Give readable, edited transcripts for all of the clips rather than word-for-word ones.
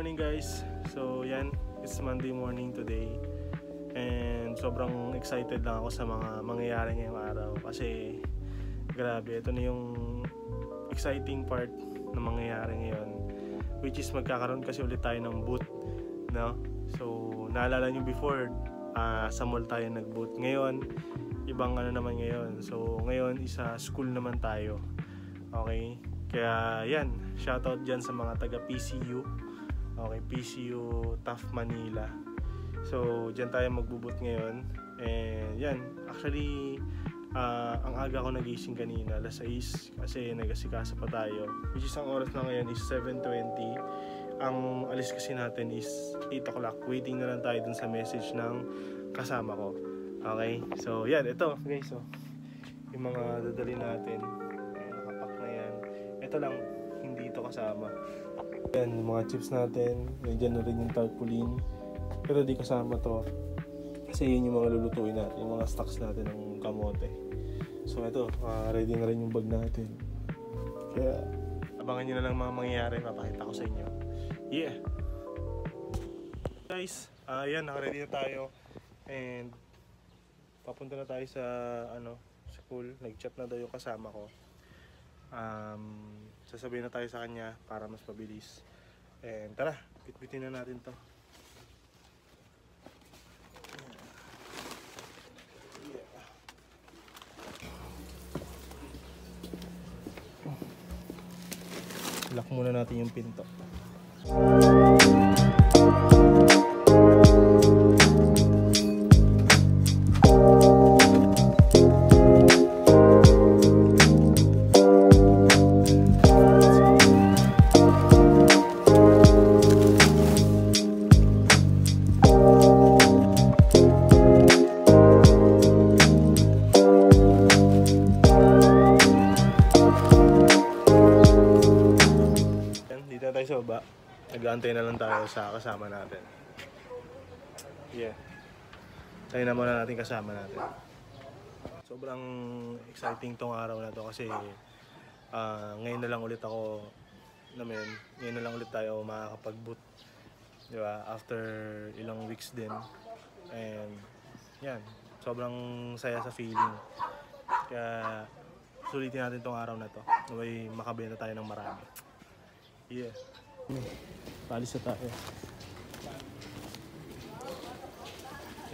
morning guys. So yan, it's Monday morning today. And sobrang excited lang ako sa mga mangyayari ngayong araw. Kasi grabe, ito na yung exciting part na mangyayari ngayon. Which is magkakaroon kasi ulit tayo ng booth, no? So naalala nyo before, sa mall tayo nag-booth. Ngayon, ibang ano naman ngayon. So ngayon, isa school naman tayo. Okay? Kaya yan, shoutout dyan sa mga taga PCU. Okay, PCU Tough Manila. So dyan tayo magbubut ngayon. And yan, actually ang aga ko nagising kanina, alas 6, kasi nagasikaso pa tayo. Which is ang oras na ngayon is 7:20. Ang alis kasi natin is 8 o'clock. Waiting na lang tayo dun sa message ng kasama ko. Okay, so yan, ito guys, so yung mga dadali natin. Ayan, nakapack na yan. Ito lang, hindi ito kasama. Yan, yung mga chips natin. Nandiyan na rin yung tarpaulin. Pero di kasama to. Kasi yun yung mga lulutuin natin. Yung mga stocks natin ng kamote. So ito, ready na rin yung bag natin. Kaya abangan nyo na lang mga mangyayari. Papakita ko sa inyo. Yeah! Guys, yan, nakaready na tayo. And papunta na tayo sa school. Nag-chat na daw yung kasama ko. Sasabihin na tayo sa kanya para mas mabilis. And tara, bitbitin na natin to. Lock muna natin yung pinto. Sa baba, nag-aantay na lang tayo sa kasama natin. Yeah, tayo na muna natin kasama natin. Sobrang exciting tong araw na to kasi ngayon na lang ulit ako ngayon na lang ulit tayo makakapag-boot, di ba? After ilang weeks din. And yan, sobrang saya sa feeling. Kaya sulitin natin tong araw na to, naway makabenta tayo ng marami. Yeah. Palis na tayo.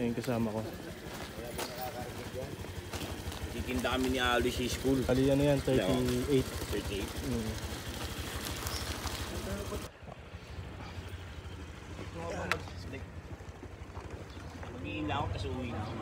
Ayun kasama ko. Titinda kami ni Ali sa school. Kali ano yan, 38. 38? Mag-iin lang ako kasi uwi na ako.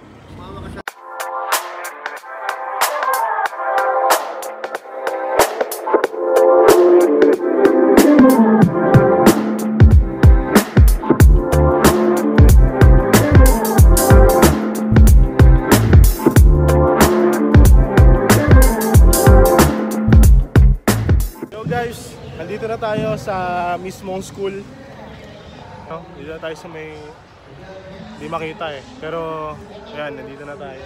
Nandito na tayo sa mismong school. Dito na tayo sa may hindi makita eh. Pero ayan, nandito na tayo.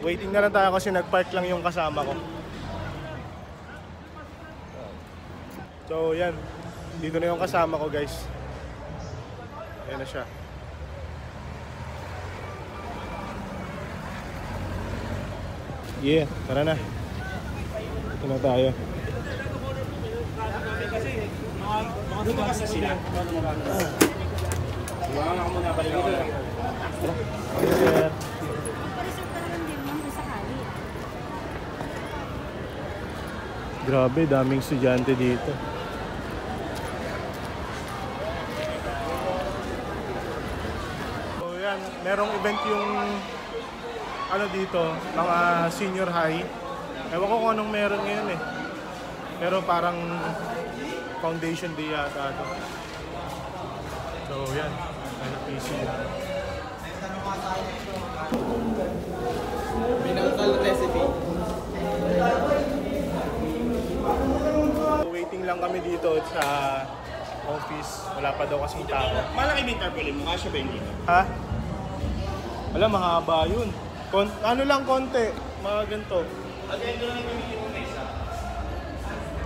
Waiting na lang tayo kasi nagpark lang yung kasama ko. So yan, dito na yung kasama ko guys. Ayan na siya. Yeah, tara na. Dito na tayo. Dito kasi sila. Iwanan ako muna, balik ako lang. Grabe, daming estudyante dito. So yan, merong event yung dito, mga senior high. Ewan ko kung anong meron ngayon eh. Pero parang foundation day yata ito. So yan, PC. Binangkal recipe. So, waiting lang kami dito sa office. Wala pa daw kasing tao. Malaki ba yung tarpaulin mo? Kasya ba yung dito? Ha? Wala, mahaba yun. Ano lang konti, mga ganito. Again, doon lang yung minimum na isa.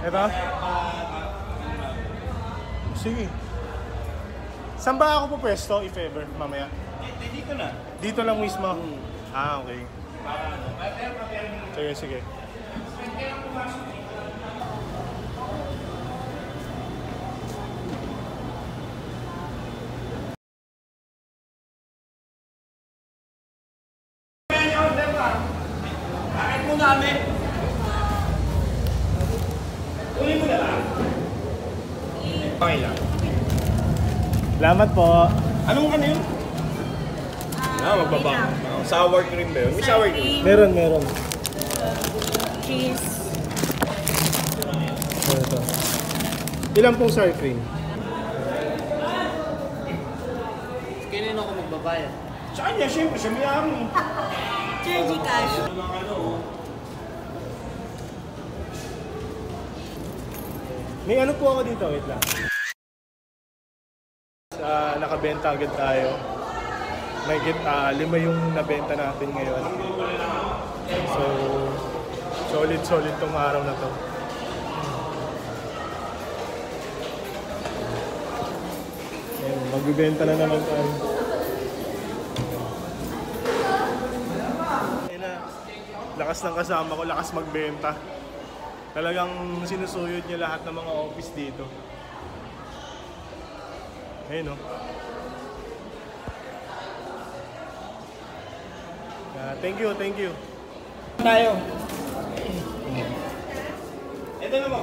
Ito? Sige. Saan ba ako pupwesto, if ever, mamaya? Dito na. Dito lang mismo? Ah, okay. Sige, sige. Bakit mo namin? Uli mo na lang. Okay lang. Salamat po. Anong ano yun? Magbaba. Sour cream ba yun? May sour cream. Meron, meron. Cheese. Ito. Ilan pong sour cream? Kanino ako magbabayad? Sa kanya, siyempre, siya may-ari. Jersey cash. May ano po ako dito, wait lang. Nakabenta agad tayo. May 5 yung nabenta natin ngayon. So, solid tong araw na to. Ayan, magbibenta na naman tayo. Ayan na, lakas ng kasama ko, lakas magbenta. Talagang sinusuyod niya lahat ng mga office dito. Ayun, no? Thank you, thank you. Tayo. Ito naman.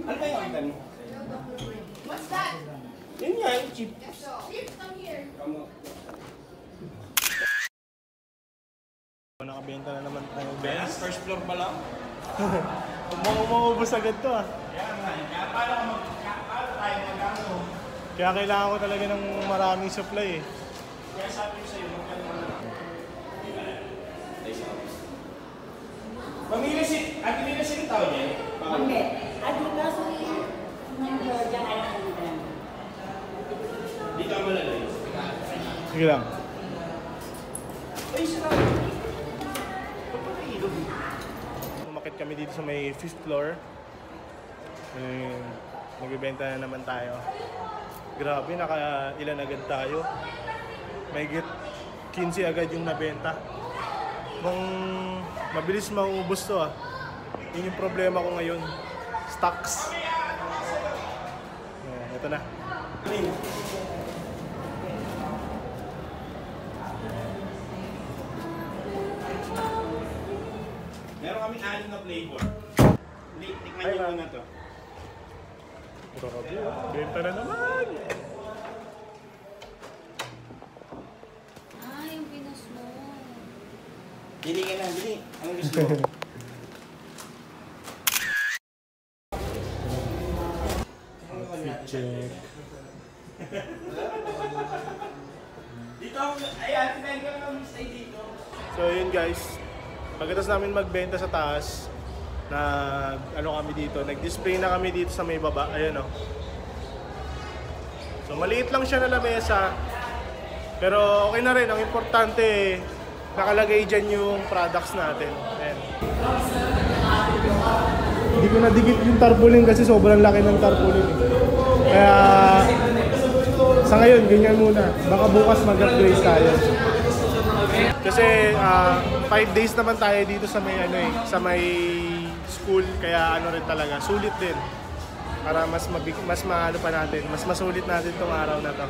Ano ba yung antan mo? What's that? Yun nga, yung chip. Chips, come here. Nakabenta na naman tayo. Best, first floor pa lang. Umuubos agad to ah. Kaya nga, kaya paano tayo magkano? Kaya kailangan ko talaga ng maraming supply eh. Kaya sabi ko sa'yo, magkano mo na. Pamili si tao niya. Hindi. At yung kaso ng Georgia, alam ko na lang. Dito ang malalay. Sige lang. Ay, sarap. Umakit kami dito sa may 5th floor. Magbibenta na naman tayo. Grabe, ilan agad tayo. May 15 agad yung nabenta. Kung mabilis mauubos to ah. Yun yung problema ko ngayon. Stocks. Ito na. Meron kami 6 na flavor. Tikman niyo muna to. Grabe, benta na naman. Ah, yung pinos mo. Dili ka na, dili. Anong gusto mo? Check. Dito ako, ayan, tinayin ka lang stay dito. So yun guys, pagkatapos namin magbenta sa taas, nag-display na kami dito sa may baba, ayan o. So maliit lang siya na lamesa, pero okay na rin, ang importante, nakalagay dyan yung products natin. Ayan. Hindi ko nadikit yung tarpaulin kasi sobrang laki ng tarpaulin eh. Kaya sa ngayon, ganyan muna. Baka bukas mag-upgrade tayo. Kasi 5 days naman tayo dito sa may sa may school, kaya rin talaga, sulit din. Para mas maano pa natin, mas masulit natin tong araw na to.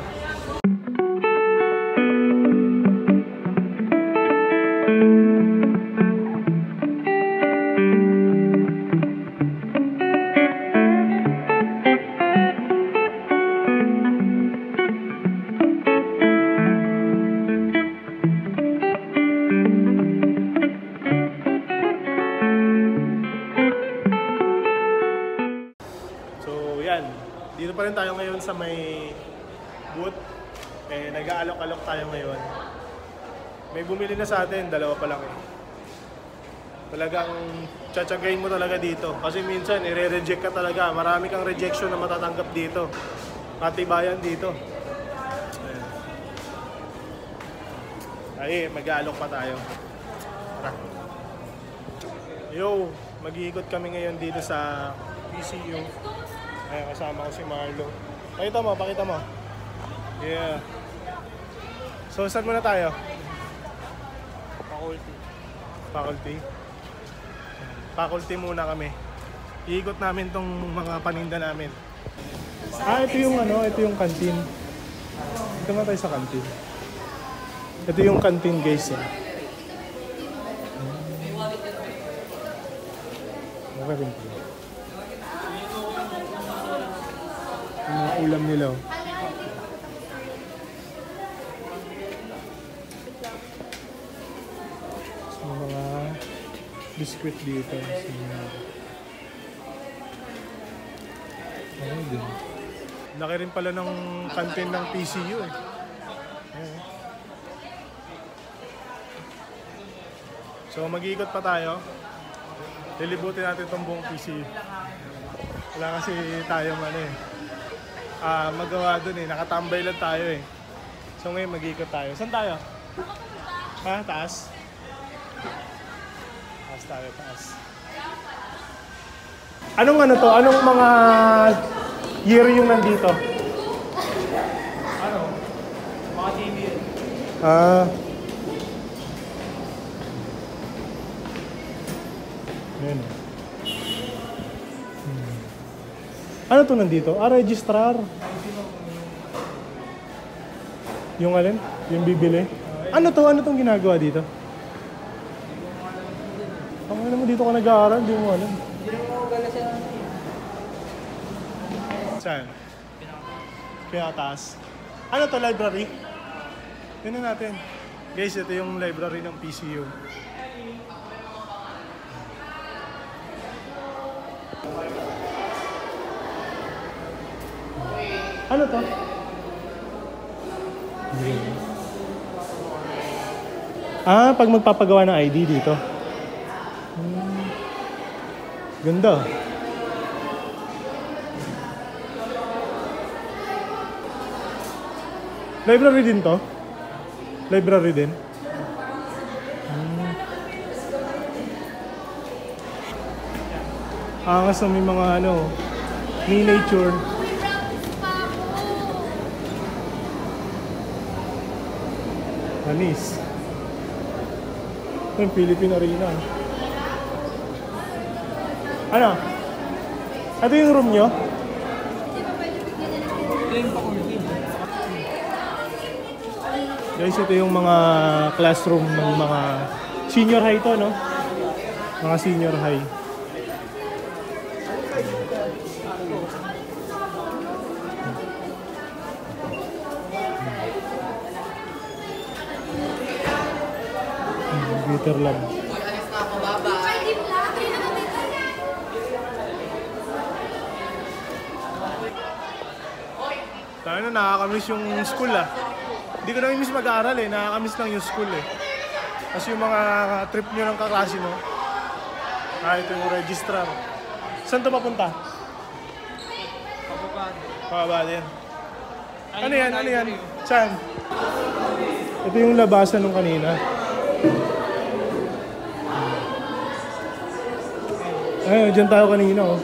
Dito pa rin tayo ngayon sa may booth. Nag-aalok-alok tayo ngayon. May bumili na sa atin, 2 pa lang eh. Talagang tsatsagayin mo talaga dito. Kasi minsan, i-reject ka talaga. Marami kang rejection na matatanggap dito. Katibayan dito. Ay, mag-aalok pa tayo. Tara. Yo, mag-iikot kami ngayon dito sa PCU. Ayan, kasama ko si Marlo. Pakita mo. Yeah. So, saan muna tayo? Faculty muna kami. Iikot namin tong mga paninda namin. Ito yung canteen. Ito nga tayo sa canteen. Ito yung canteen guys. Okay rin pala. Yung mga ulam nila. So, mga biscuit dito. Laki rin pala ng canteen ng PCU eh. Ayan. So mag-iikot pa tayo. Lilibutin natin itong buong PCU. Wala kasi tayong magawa dun eh. Nakatambay lang tayo eh. So ngayon mag-iikot tayo. Saan tayo? Ha? Taas? Taas. Anong to? Anong mga year yung nandito? Mga TV yun. Ayan o. Ano to nandito? Registrar. Yung alin? Yung bibili? Ano tong ginagawa dito? Ang alam mo dito ka nag-aaral, hindi mo alam. Saan? Pinakataas. Ano to, library? Tingnan natin. Guys, ito yung library ng PCU. Ano to? Pag magpapagawa ng ID dito. Ganda. Library din to? Library din? Angas na may mga miniature. Anis. Ito yung Philippine Arena. Ano? Ito yung room nyo? Guys, ito yung mga classroom ng mga senior high to, no? Mga senior high. Computer lab. Tayo na, nakakamiss yung school Hindi ko na miss mag-aaral eh, nakakamiss lang yung school eh. Kasi yung mga trip nyo ng kaklase mo. Ito yung registrar. Saan ito papunta? Pababa din. Ano yan? Saan? Ito yung labasan nung kanina. Dyan tayo kanina oh.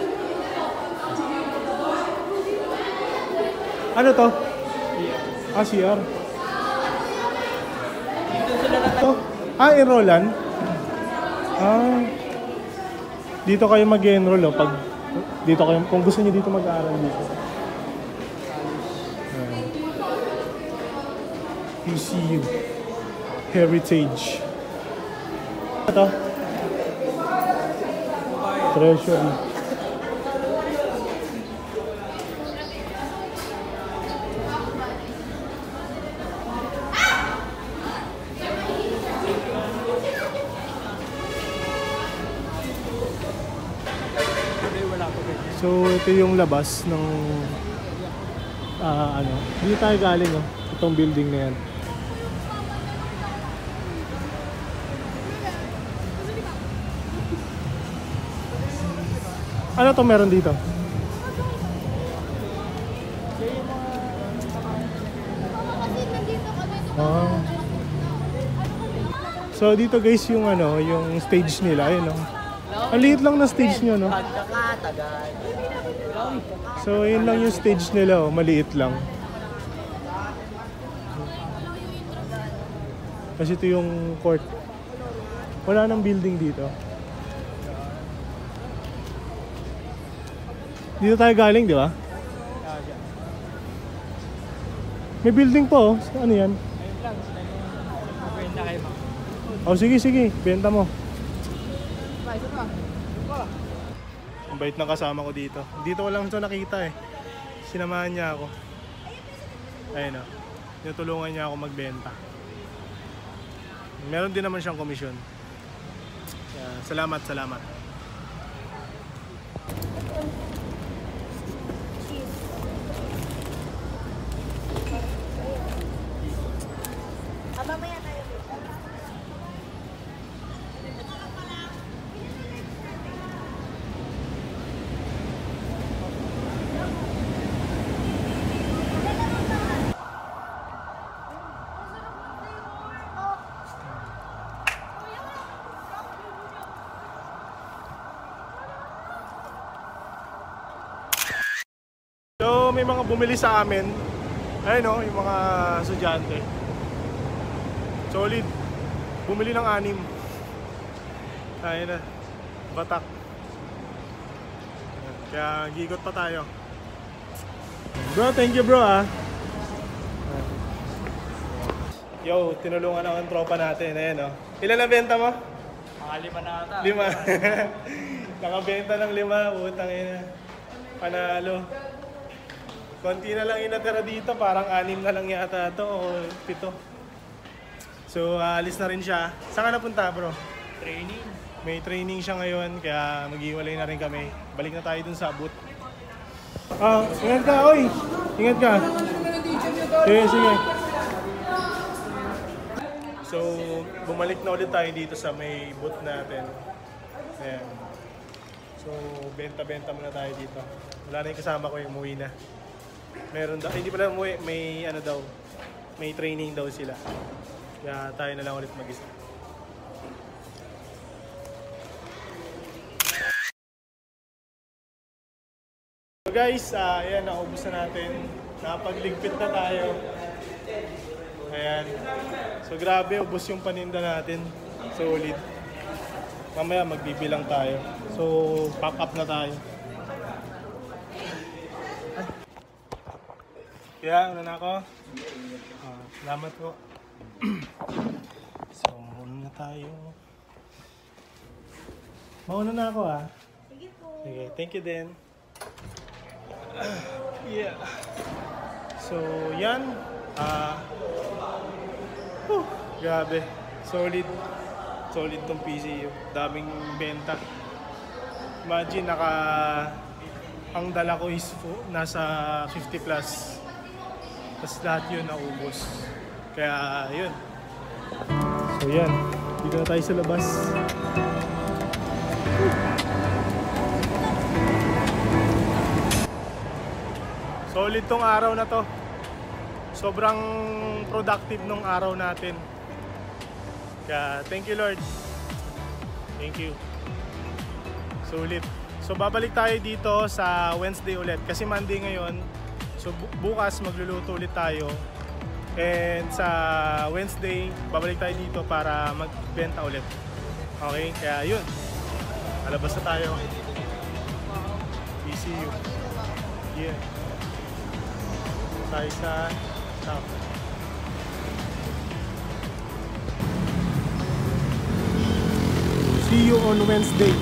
Ano to? CR. Enrollan? Dito kayo mag-enroll oh, pag dito kayo, kung gusto niyo dito mag-aaral dito. PCU Heritage. Ito? Treasury. So ito yung labas ng dito tayo galing oh, itong building na yan. Ano to meron dito? So dito guys yung yung stage nila, ayun oh. Ang liit lang na stage nyo, no? So, yun lang yung stage nila, oh. Maliit lang. Kasi ito yung court. Wala nang building dito. Dito tayo galing, di ba? May building pa, oh. Ano yan? Ayun lang, sila yung magbenta kayo, ma'am. Oh, sige. Benta mo. Ang bait ng kasama ko dito. Dito ko lang ito nakita eh. Sinamahan niya ako. Ayun o. Tinutulungan niya ako magbenta. Meron din naman siyang komisyon. Salamat. Mamaya tayo. So, may mga bumili sa amin. Ayun o, yung mga estudyante. Solid. Bumili ng 6. Ayun na. Batak. Kaya gigot pa tayo. Bro, thank you bro ah. Yo, tinulungan ako ng tropa natin. Ayan o. Ilan na benta mo? Mga 5 na ata. 5. Nakabenta ng 5. Utang ina. Panalo. Konti na lang inatira dito. Parang 6 na lang yata ito o 7. So, alis na rin siya. Saan ka napunta bro? Training. May training siya ngayon. Kaya mag-iwalay na rin kami. Balik na tayo dun sa booth. Ingat ka, oy! Ingat ka. Sige. So, bumalik na ulit tayo dito sa may booth natin. Ayan. So, benta-benta muna tayo dito. Wala na yung kasama ko, yung umuwi na. Meron daw, hindi pala umuwi, may ano daw, may training daw sila. Kaya tayo na lang ulit mag-isa. So guys, ayan, naubos na natin. Napagligpit na tayo. Ayan. So grabe, ubos yung paninda natin. Solid. Mamaya magbibilang tayo. So, pack up na tayo. Kaya, una na ako. Salamat po. So, mauna na tayo. Mauna na ako ah. Sige po. Okay, thank you din. Yeah. So, yan. Grabe. Solid. Solid tong PCU. Daming benta. Imagine, ang dala ko is nasa 50 plus. Tapos lahat yun naubos. Kaya, yun. So, yan. Dito na tayo sa labas. Solid tong araw na to. Sobrang productive nung araw natin. Kaya, thank you Lord. Thank you. Solid. So, babalik tayo dito sa Wednesday ulit. Kasi Monday ngayon. So, bukas magluluto ulit tayo. And sa Wednesday, babalik tayo dito para magbenta ulit. Okay? Kaya yun. Alabas na tayo. PCU. Yeah. Tayo sa shop. See you on Wednesday.